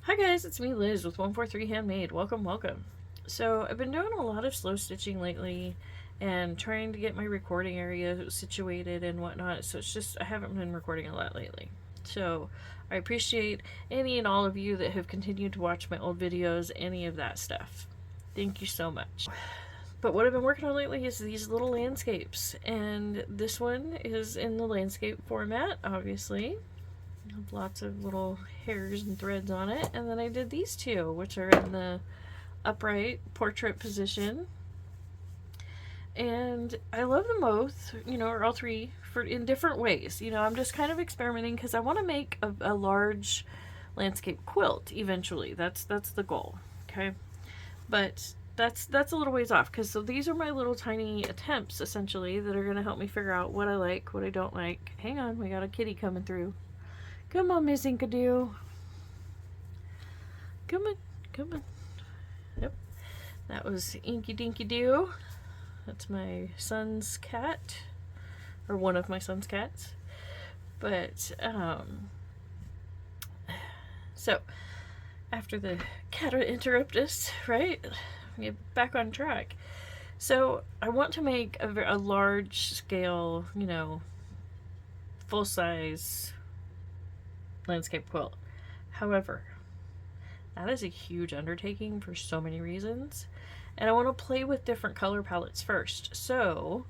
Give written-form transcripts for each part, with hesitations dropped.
Hi guys, it's me Liz with 143 Handmade. Welcome, welcome. So I've been doing a lot of slow stitching lately and trying to get my recording area situated and whatnot. So it's just I haven't been recording a lot lately. So I appreciate any and all of you that have continued to watch my old videos, any of that stuff. Thank you so much. But what I've been working on lately is these little landscapes, and this one is in the landscape format, obviously. Lots of little hairs and threads on it. And then I did these two, which are in the upright portrait position. And I love them both, or all three, in different ways. I'm just kind of experimenting because I want to make a large landscape quilt eventually. That's the goal, okay? But that's a little ways off, because so these are my little tiny attempts, essentially, that are going to help me figure out what I like, what I don't like. Hang on, we got a kitty coming through. Come on, Miss Inkadoo. Come on, come on. Yep, that was Inky Dinky Doo. That's my son's cat, or one of my son's cats. But, so, after the cat interrupt us, right? Get back on track. So, I want to make a large scale, full size landscape quilt. However, that is a huge undertaking for so many reasons, and I want to play with different color palettes first. So,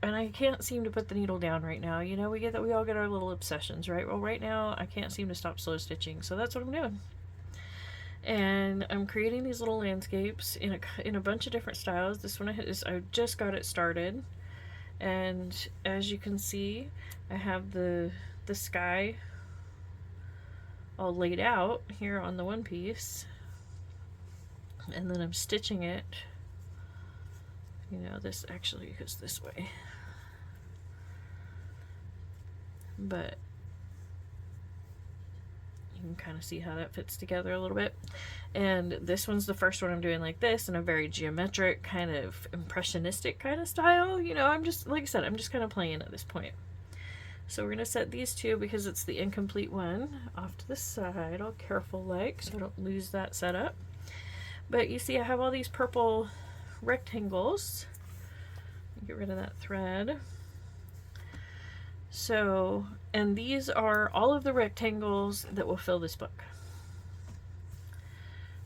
and I can't seem to put the needle down right now. We all get our little obsessions, right? Well, right now I can't seem to stop slow stitching, so that's what I'm doing. And I'm creating these little landscapes in a bunch of different styles. This one I just got it started, and as you can see, I have the sky all laid out here on the one piece, and then I'm stitching it. This actually goes this way, but you can kind of see how that fits together a little bit. And this one's the first one I'm doing like this, in a very geometric, kind of impressionistic kind of style. I'm just, like I said, I'm just kind of playing at this point. So we're going to set these two, because it's the incomplete one, off to the side, all careful like, so I don't lose that setup. But you see I have all these purple rectangles. Get rid of that thread. So, and these are all of the rectangles that will fill this book.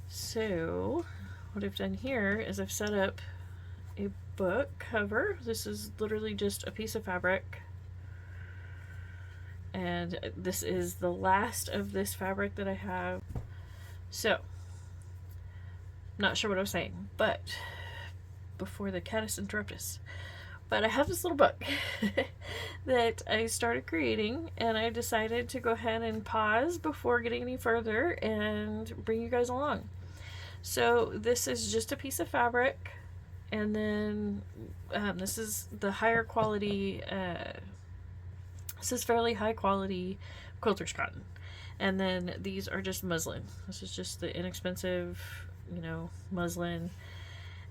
So what I've done here is I've set up a book cover. This is literally just a piece of fabric, and this is the last of this fabric that I have. So, not sure what I was saying, but before the caddis interrupt us. But I have this little book that I started creating, and I decided to go ahead and pause before getting any further and bring you guys along. So this is just a piece of fabric, and then this is the higher quality, this is fairly high quality quilter's cotton. And then these are just muslin. This is just the inexpensive, muslin.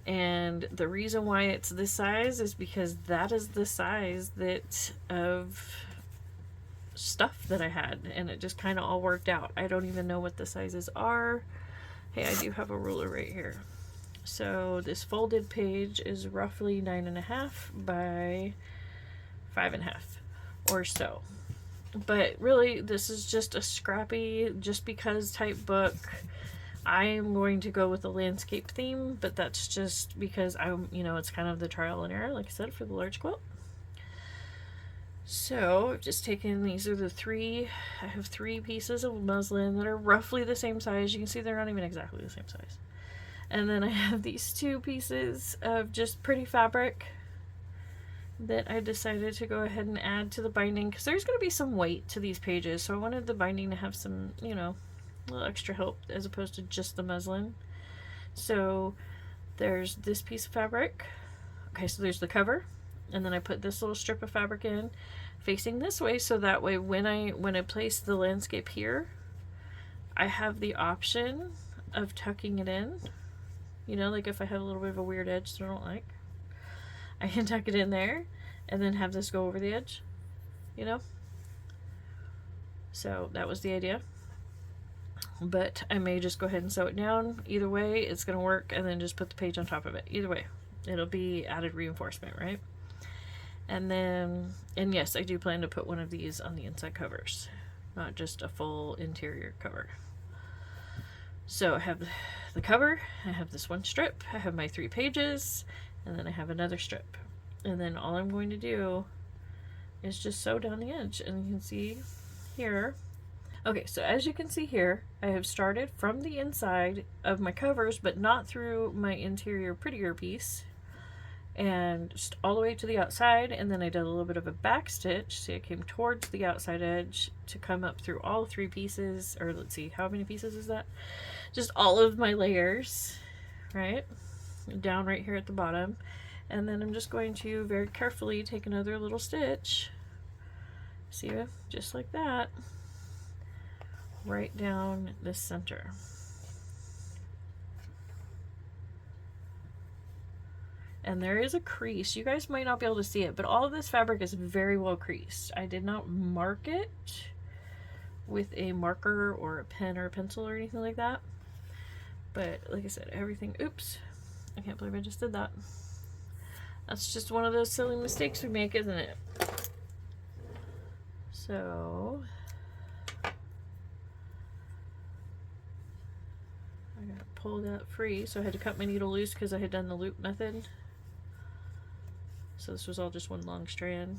And the reason why it's this size is because that is the size of stuff that I had, and it just kind of all worked out. I don't even know what the sizes are. Hey, I do have a ruler right here. So this folded page is roughly 9.5 by 5.5 or so. But really, this is just a scrappy, just because type book. I am going to go with the landscape theme, but that's just because it's kind of the trial and error, like I said, for the large quilt. So I've just taken, these are the three, I have 3 pieces of muslin that are roughly the same size. You can see they're not even exactly the same size. And then I have these 2 pieces of just pretty fabric that I decided to go ahead and add to the binding, because there's going to be some weight to these pages, so I wanted the binding to have some, a little extra help as opposed to just the muslin. So there's this piece of fabric. Okay, so there's the cover, and then I put this little strip of fabric in facing this way, so that way when I place the landscape here, I have the option of tucking it in. Like if I have a little bit of a weird edge that I don't like, I can tuck it in there and then have this go over the edge, So that was the idea. but I may just go ahead and sew it down. Either way, it's going to work, and then just put the page on top of it. Either way, it'll be added reinforcement, right? And then, and yes, I do plan to put one of these on the inside covers, not just a full interior cover. So I have the cover, I have this one strip, I have my 3 pages, and then I have another strip. And then all I'm going to do is just sew down the edge, and you can see here. Okay, so as you can see here, I have started from the inside of my covers, but not through my interior prettier piece, and just all the way to the outside, and then I did a little bit of a back stitch. See, I came towards the outside edge to come up through all 3 pieces, or let's see, how many pieces is that? Just all of my layers, right? Down right here at the bottom. And then I'm just going to very carefully take another little stitch, see, just like that, right down the center. And there is a crease. You guys might not be able to see it, but all of this fabric is very well creased. I did not mark it with a marker or a pen or a pencil or anything like that. But like I said, everything, oops, I can't believe I just did that. That's just one of those silly mistakes we make, isn't it? So I gotta pull that free. So I had to cut my needle loose because I had done the loop method. So this was all just one long strand.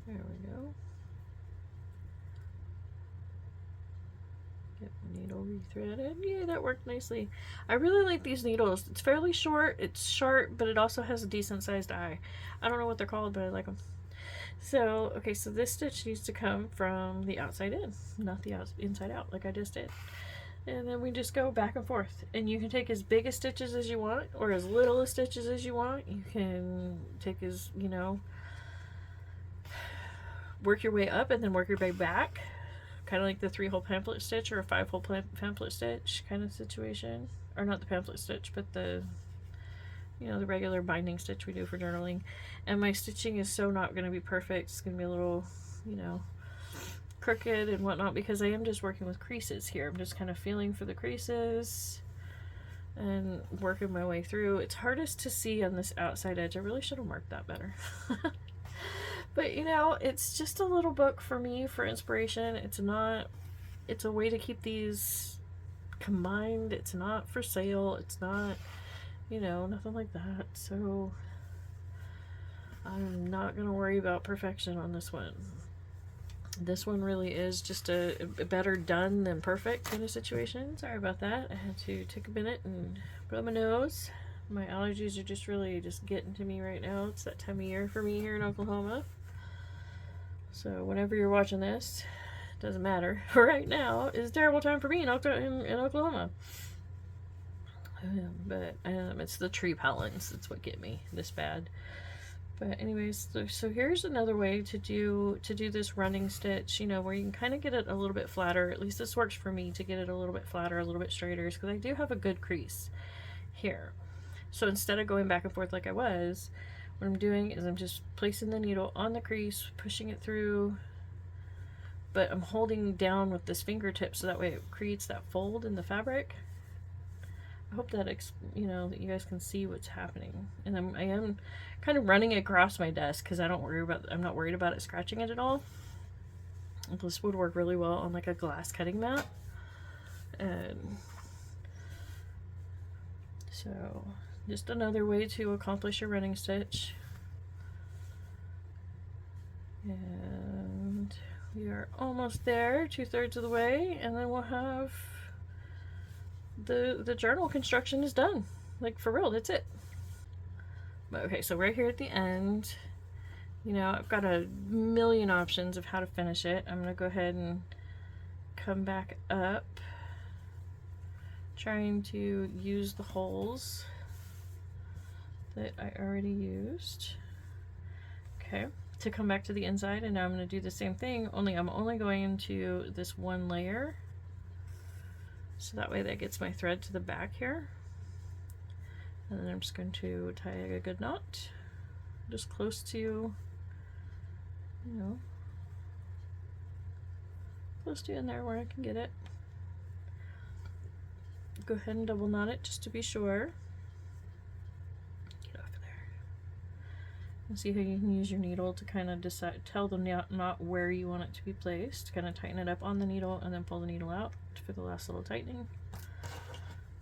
There we go. Get the needle rethreaded. Yeah, that worked nicely. I really like these needles. It's fairly short, it's sharp, but it also has a decent sized eye. I don't know what they're called, but I like them. So, okay, so this stitch needs to come from the outside in, not the inside out, like I just did. And then we just go back and forth. And you can take as big a stitches as you want, or as little a stitches as you want. You can take as, you know, work your way up and then work your way back. Kind of like the 3-hole pamphlet stitch or a 5-hole pamphlet stitch kind of situation. Or not the pamphlet stitch, but the, you know, the regular binding stitch we do for journaling. And my stitching is so not going to be perfect. It's going to be a little, you know, crooked and whatnot because I am just working with creases here. I'm just kind of feeling for the creases and working my way through. It's hardest to see on this outside edge. I really should have marked that better. But you know, it's just a little book for me for inspiration. It's not, it's a way to keep these combined. It's not for sale. It's not, you know, nothing like that. So I'm not going to worry about perfection on this one. This one really is just a better done than perfect kind of situation. Sorry about that. I had to take a minute and blow my nose. My allergies are just really just getting to me right now. It's that time of year for me here in Oklahoma. So whenever you're watching this, it doesn't matter. Right now is a terrible time for me in Oklahoma. But it's the tree pollens. That's what get me this bad. But anyways, so here's another way to do this running stitch, you know, where you can kind of get it a little bit flatter. At least this works for me to get it a little bit flatter, a little bit straighter, because I do have a good crease here. So instead of going back and forth like I was, what I'm doing is I'm just placing the needle on the crease, pushing it through, but I'm holding down with this fingertip so that way it creates that fold in the fabric. I hope that you know, that you guys can see what's happening. And I am kind of running it across my desk because I'm not worried about it scratching it at all. This would work really well on like a glass cutting mat. And so just another way to accomplish your running stitch. And we are almost there, 2/3 of the way, and then we'll have the journal construction is done. Like for real, that's it. But okay, so right here at the end, you know, I've got a million options of how to finish it. I'm gonna go ahead and come back up, trying to use the holes that I already used. Okay, to come back to the inside, and now I'm going to do the same thing, only I'm only going into this one layer, so that way that gets my thread to the back here, and then I'm just going to tie a good knot. just close to, you know, close to in there where I can get it. Go ahead and double knot it just to be sure. Get off of there. And see how you can use your needle to kind of decide, tell the knot where you want it to be placed. Kind of tighten it up on the needle and then pull the needle out for the last little tightening.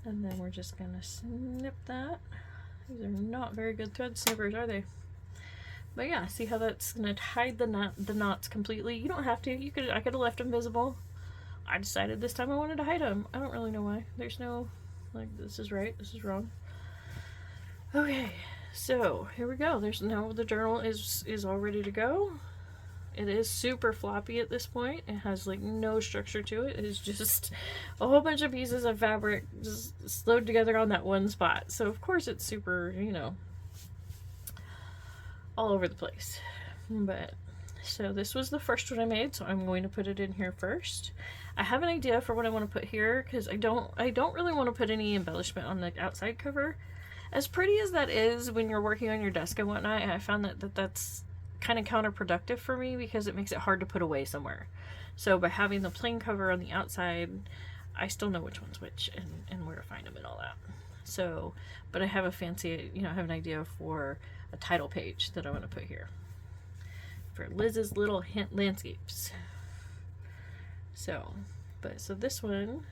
And then we're just gonna snip that. These are not very good thread snippers, are they? But yeah, see how that's gonna hide the knots completely. You don't have to. I could have left them visible. I decided this time I wanted to hide them. I don't really know why. There's no, like, this is right, this is wrong. Okay, so here we go. There's now the journal is all ready to go. It is super floppy at this point. It has like no structure to it. It is just a whole bunch of pieces of fabric just slowed together on that one spot. So of course it's super, you know, all over the place. But so this was the first one I made, so I'm going to put it in here first. I have an idea for what I want to put here because I don't really want to put any embellishment on the outside cover. As pretty as that is when you're working on your desk and whatnot, I found that's kind of counterproductive for me because it makes it hard to put away somewhere. So by having the plain cover on the outside, I still know which one's which and where to find them and all that. So, but I have a fancy, you know, I have an idea for a title page that I want to put here for Liz's Little Hint Landscapes. So, so this one,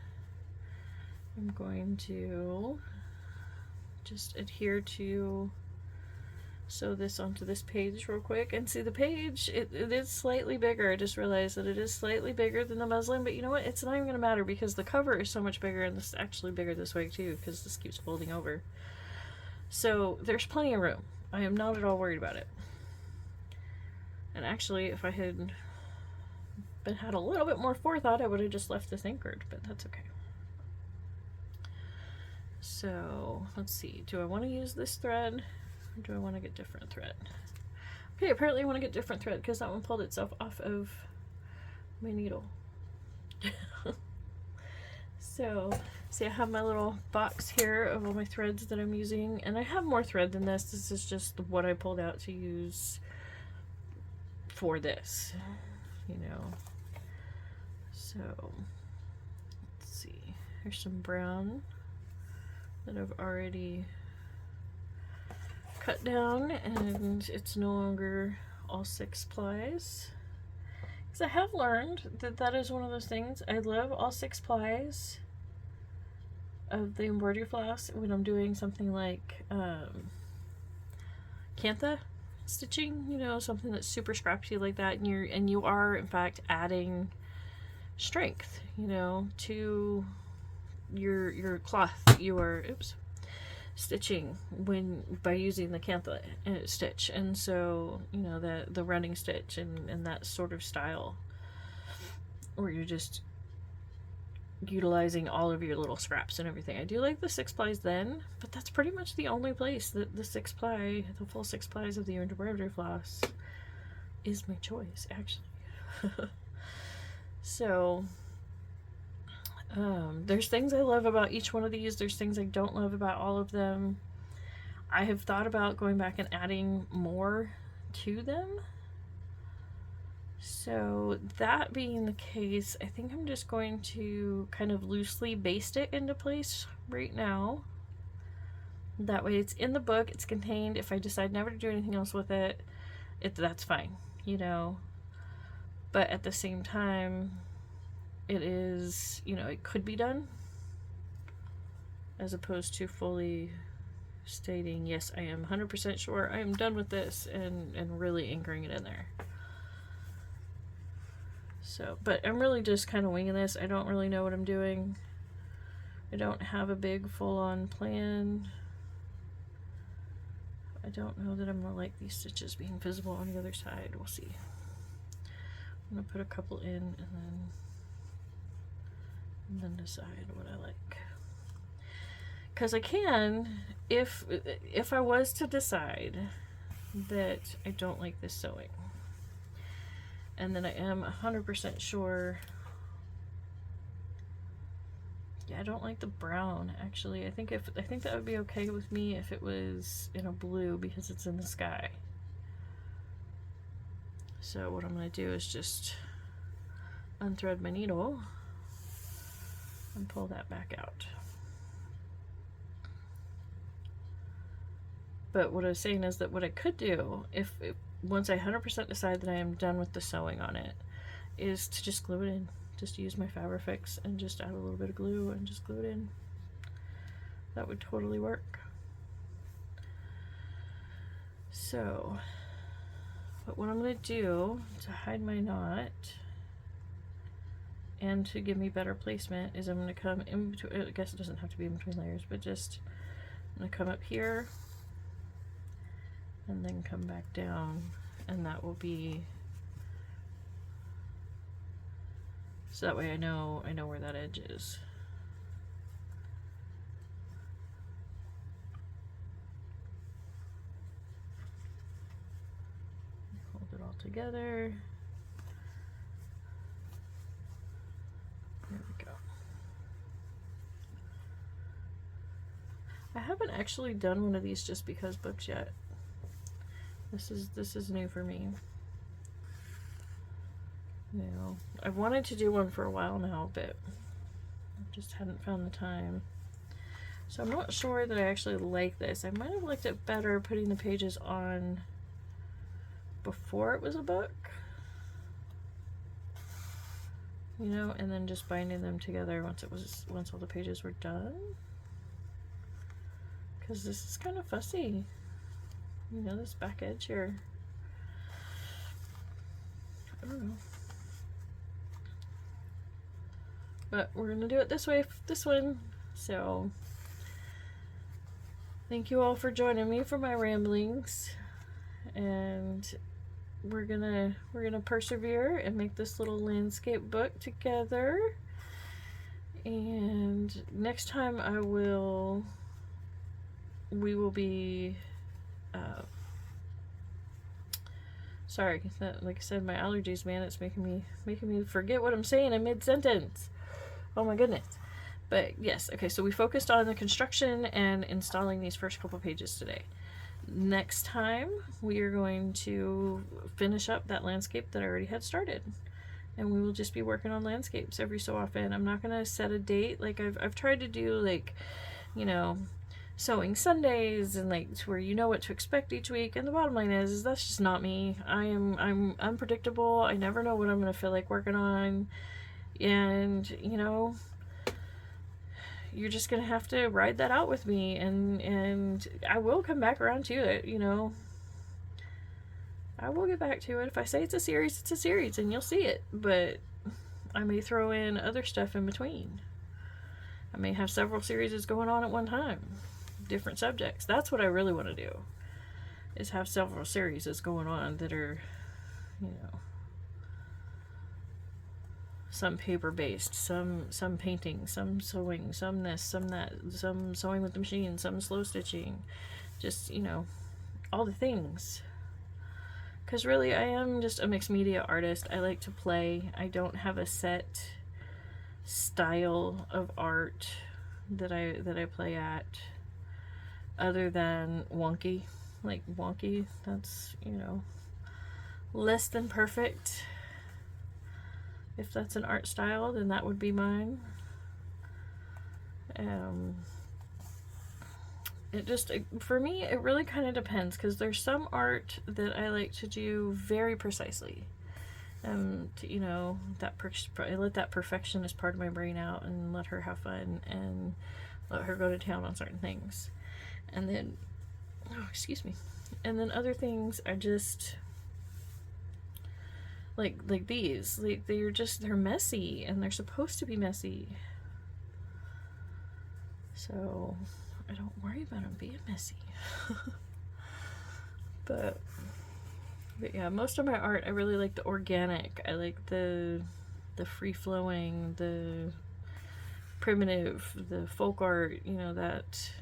I'm going to just adhere to, sew this onto this page real quick. And see the page, it is slightly bigger. I just realized that it is slightly bigger than the muslin, but you know what? It's not even going to matter because the cover is so much bigger, and this is actually bigger this way too because this keeps folding over. So there's plenty of room. I am not at all worried about it. And actually, if I had a little bit more forethought, I would have just left this anchored, but that's okay. So let's see, do I want to use this thread or do I want to get different thread? Okay, apparently I want to get different thread because that one pulled itself off of my needle. So see, I have my little box here of all my threads that I'm using, and I have more thread than this. This is just what I pulled out to use for this, you know. So let's see, here's some brown that I've already cut down, and it's no longer all 6 plies. Because I have learned that is one of those things. I love all 6 plies of the embroidery floss when I'm doing something like cantha stitching, you know, something that's super scrappy like that, and you are in fact adding strength, you know, to your cloth that you are stitching by using the cantha stitch. And so, you know, the running stitch and that sort of style where you're just utilizing all of your little scraps and everything. I do like the 6 plies then, but that's pretty much the only place that the full 6 plies of the embroidery floss is my choice, actually. So there's things I love about each one of these. There's things I don't love about all of them. I have thought about going back and adding more to them. So that being the case, I think I'm just going to kind of loosely baste it into place right now. That way it's in the book, it's contained. If I decide never to do anything else with it, that's fine, you know. But at the same time, it is, you know, it could be done, as opposed to fully stating, yes, I am 100% sure I am done with this, and really anchoring it in there. So, but I'm really just kind of winging this. I don't really know what I'm doing. I don't have a big full-on plan. I don't know that I'm gonna like these stitches being visible on the other side. We'll see. I'm gonna put a couple in and then decide what I like. Because I can, if I was to decide that I don't like this sewing, and then I am 100% sure, yeah, I don't like the brown, actually. I think that would be okay with me if it was in a blue because it's in the sky. So what I'm going to do is just unthread my needle and pull that back out. But what I was saying is that what I could do, if once I 100% decide that I am done with the sewing on it, is to just glue it in. Just use my Fabrifix and just add a little bit of glue and just glue it in. That would totally work. So, but what I'm going to do to hide my knot and to give me better placement is I'm going to come in between, I guess it doesn't have to be in between layers, but just I'm going to come up here and then come back down, and that will be, so that way I know where that edge is. Hold it all together. There we go. I haven't actually done one of these just because books yet. This is new for me. You know, I've wanted to do one for a while now, but I just hadn't found the time. So I'm not sure that I actually like this. I might have liked it better putting the pages on before it was a book, you know, and then just binding them together once all the pages were done. Because this is kind of fussy, you know, this back edge here. I don't know. But we're gonna do it this way, this one. So thank you all for joining me for my ramblings, and we're gonna persevere and make this little landscape book together. And next time we will be sorry, like I said, my allergies, man, it's making me forget what I'm saying in mid-sentence. Oh my goodness. But yes, okay, so we focused on the construction and installing these first couple pages today. Next time we are going to finish up that landscape that I already had started, and we will just be working on landscapes every so often. I'm not gonna set a date. Like I've tried to do, like, you know, sewing Sundays and like to where you know what to expect each week, and the bottom line is that's just not me. I'm unpredictable. I never know what I'm gonna feel like working on, and you know, you're just gonna have to ride that out with me, and I will come back around to it, you know. I will get back to it. If I say it's a series, it's a series, and you'll see it. But I may throw in other stuff in between. I may have several series going on at one time, different subjects. That's what I really want to do, is have several series going on that are, you know, some paper based, some painting, some sewing, some this, some that, some sewing with the machine, some slow stitching, just, you know, all the things. Because really I am just a mixed media artist. I like to play. I don't have a set style of art that I play at, other than wonky. Like wonky, that's, you know, less than perfect. If that's an art style, then that would be mine. For me, it really kind of depends, because there's some art that I like to do very precisely. You know, I let that perfectionist part of my brain out and let her have fun and let her go to town on certain things. And then, oh, excuse me. And then other things are just like these, like they're messy, and they're supposed to be messy. So I don't worry about them being messy. but yeah, most of my art, I really like the organic. I like the free-flowing, the primitive, the folk art, you know, that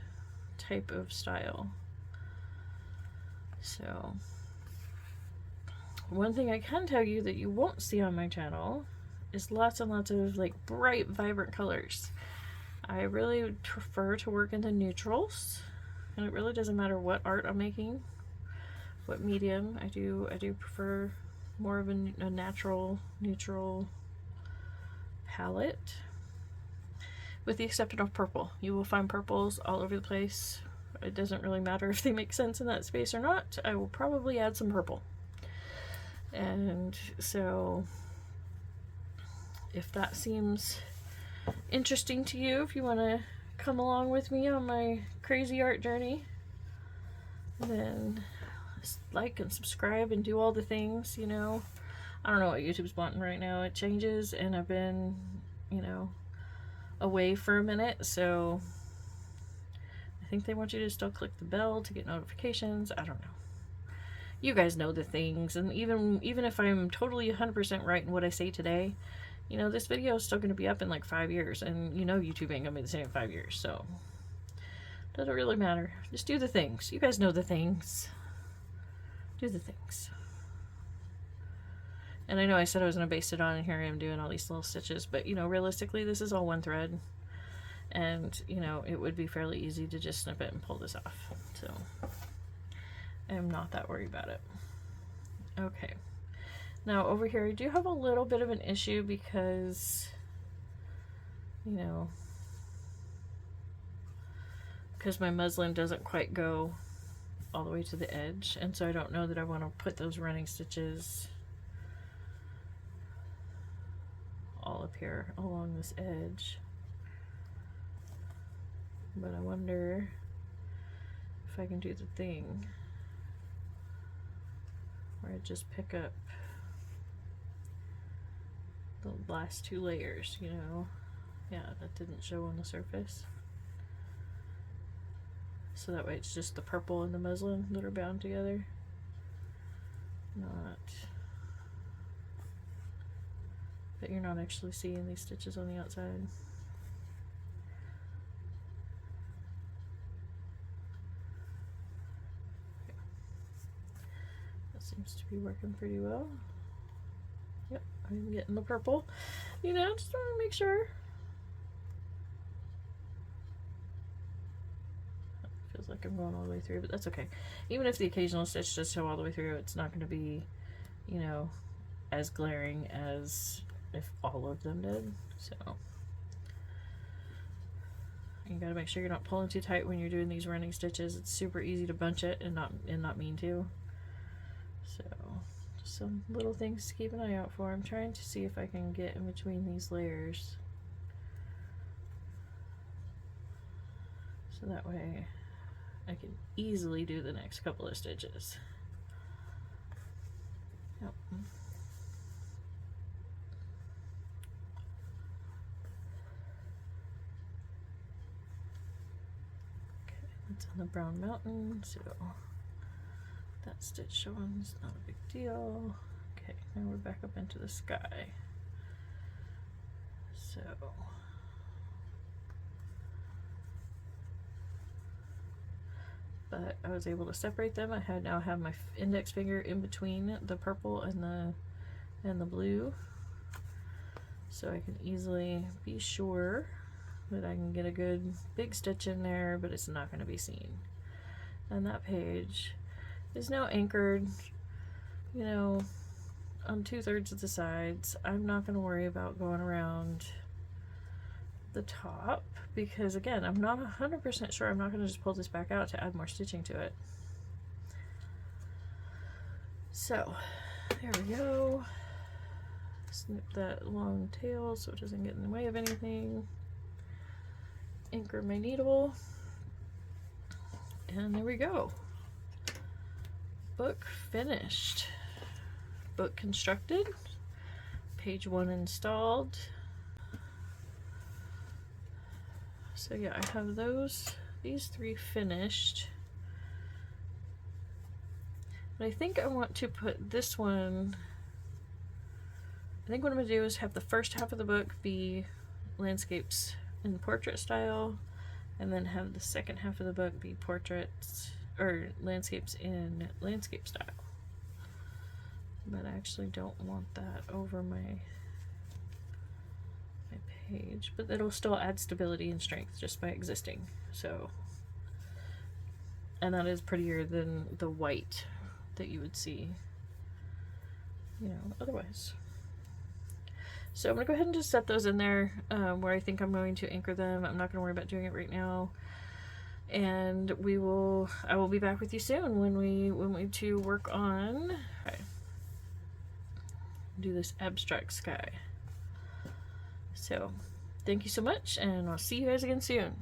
type of style. So one thing I can tell you that you won't see on my channel is lots and lots of like bright, vibrant colors. I really prefer to work in the neutrals, and it really doesn't matter what art I'm making, what medium. I do prefer more of a natural, neutral palette, with the exception of purple. You will find purples all over the place. It doesn't really matter if they make sense in that space or not. I will probably add some purple. And so if that seems interesting to you, if you want to come along with me on my crazy art journey, then like and subscribe and do all the things, you know. I don't know what YouTube's wanting right now. It changes, and I've been, you know, away for a minute, so I think they want you to still click the bell to get notifications. I don't know. You guys know the things, and even if I'm totally 100% right in what I say today, you know, this video is still going to be up in like 5 years, and you know YouTube ain't going to be the same in 5 years, so doesn't really matter. Just do the things. You guys know the things. Do the things. And I know I said I was going to base it on, and here I am doing all these little stitches, but, you know, realistically, this is all one thread, and, you know, it would be fairly easy to just snip it and pull this off, so I'm not that worried about it. Okay. Now, over here, I do have a little bit of an issue because, you know, because my muslin doesn't quite go all the way to the edge, and so I don't know that I want to put those running stitches all up here along this edge. But I wonder if I can do the thing where I just pick up the last 2 layers, you know. Yeah, that didn't show on the surface. So that way it's just the purple and the muslin that are bound together. But you're not actually seeing these stitches on the outside. That seems to be working pretty well. Yep, I'm getting the purple. You know, just want to make sure. Feels like I'm going all the way through, but that's okay. Even if the occasional stitch does show all the way through, it's not going to be, you know, as glaring as if all of them did. So you got to make sure you're not pulling too tight when you're doing these running stitches. It's super easy to bunch it and not mean to. So just some little things to keep an eye out for. I'm trying to see if I can get in between these layers, so that way I can easily do the next couple of stitches. Yep. Okay, that's on the brown mountain, so that stitch showing is not a big deal. Okay, now we're back up into the sky. So but I was able to separate them. I now have my index finger in between the purple and the blue, so I can easily be sure that I can get a good big stitch in there, but it's not going to be seen. And that page is now anchored, you know, on 2/3 of the sides. I'm not going to worry about going around the top, because again, I'm not 100% sure. I'm not going to just pull this back out to add more stitching to it. So there we go. Snip that long tail so it doesn't get in the way of anything. Anchor my needle, and there we go. Book finished. Book constructed. Page 1 installed. So yeah, I have these 3 finished. But I think I want to put this one, I think what I'm going to do is have the first half of the book be landscapes in portrait style, and then have the second half of the book be portraits or landscapes in landscape style. But I actually don't want that over my page, but it'll still add stability and strength just by existing. So, and that is prettier than the white that you would see you know, otherwise. So I'm going to go ahead and just set those in there where I think I'm going to anchor them. I'm not going to worry about doing it right now. And I will be back with you soon when we to work on, okay, do this abstract sky. So thank you so much, and I'll see you guys again soon.